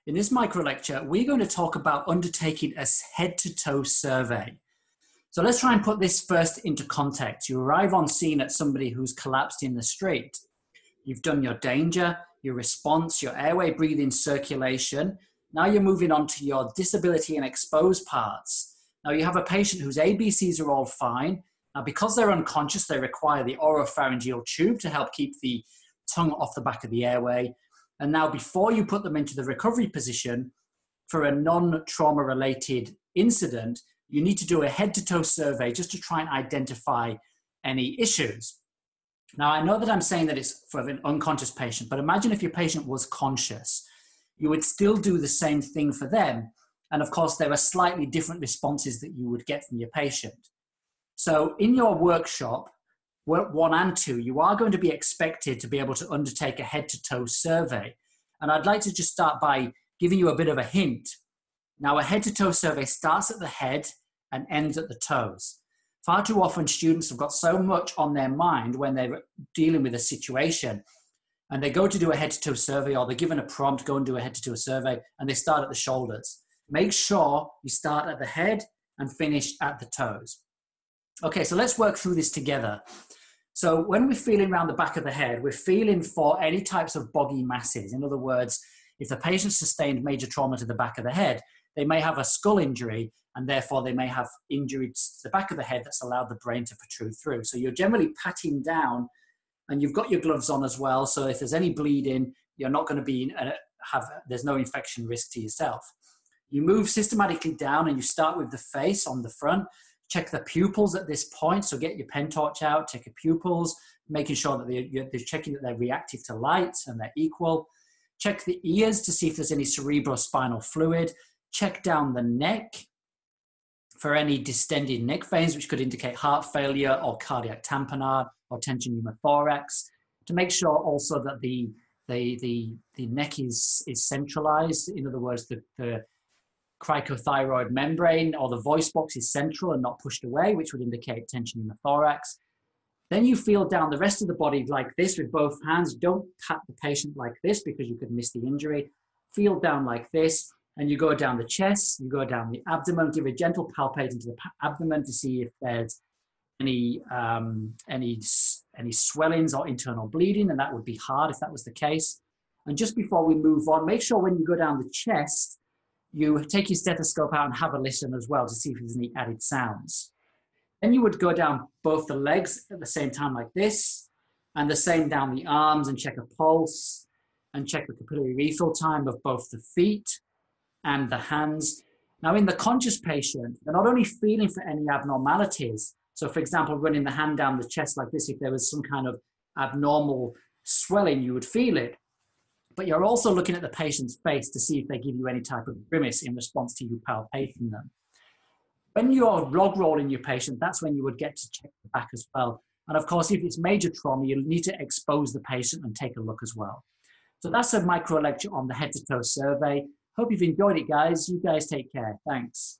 In this micro lecture, we're going to talk about undertaking a head-to-toe survey. So let's try and put this first into context. You arrive on scene at somebody who's collapsed in the street. You've done your danger, your response, your airway, breathing, circulation. Now you're moving on to your disability and exposed parts. Now you have a patient whose ABCs are all fine. Now because they're unconscious, they require the oropharyngeal tube to help keep the tongue off the back of the airway. And now before you put them into the recovery position for a non-trauma related incident, you need to do a head-to-toe survey just to try and identify any issues. Now, I know that I'm saying that it's for an unconscious patient, but imagine if your patient was conscious. You would still do the same thing for them. And of course, there are slightly different responses that you would get from your patient. So in your workshop, work 1 and 2, you are going to be expected to be able to undertake a head-to-toe survey. And I'd like to just start by giving you a bit of a hint. Now, a head-to-toe survey starts at the head and ends at the toes. Far too often, students have got so much on their mind when they're dealing with a situation, and they go to do a head-to-toe survey, or they're given a prompt, go and do a head-to-toe survey, and they start at the shoulders. Make sure you start at the head and finish at the toes. Okay, so let's work through this together. So when we're feeling around the back of the head, we're feeling for any types of boggy masses. In other words, if the patient sustained major trauma to the back of the head, they may have a skull injury, and therefore they may have injuries to the back of the head that's allowed the brain to protrude through. So you're generally patting down, and you've got your gloves on as well. So if there's any bleeding, you're not going to be there's no infection risk to yourself. You move systematically down, and you start with the face on the front. Check the pupils at this point. So get your pen torch out, check your pupils, making sure that they're checking that they're reactive to light and they're equal. Check the ears to see if there's any cerebrospinal fluid. Check down the neck for any distended neck veins, which could indicate heart failure or cardiac tamponade or tension pneumothorax. To make sure also that the neck is centralized. In other words, the cricothyroid membrane or the voice box is central and not pushed away, which would indicate tension in the thorax. Then you feel down the rest of the body like this with both hands. Don't pat the patient like this because you could miss the injury. Feel down like this, and you go down the chest, you go down the abdomen, give a gentle palpate into the abdomen to see if there's any swellings or internal bleeding, and that would be hard if that was the case. And just before we move on, make sure when you go down the chest, you take your stethoscope out and have a listen as well to see if there's any added sounds. Then you would go down both the legs at the same time like this, and the same down the arms, and check a pulse, and check the capillary refill time of both the feet and the hands. Now in the conscious patient, they're not only feeling for any abnormalities. So for example, running the hand down the chest like this, if there was some kind of abnormal swelling, you would feel it. But you're also looking at the patient's face to see if they give you any type of grimace in response to you palpating them. When you're log rolling your patient, that's when you would get to check the back as well. And of course, if it's major trauma, you'll need to expose the patient and take a look as well. So that's a micro lecture on the head-to-toe survey. Hope you've enjoyed it, guys. You guys take care. Thanks.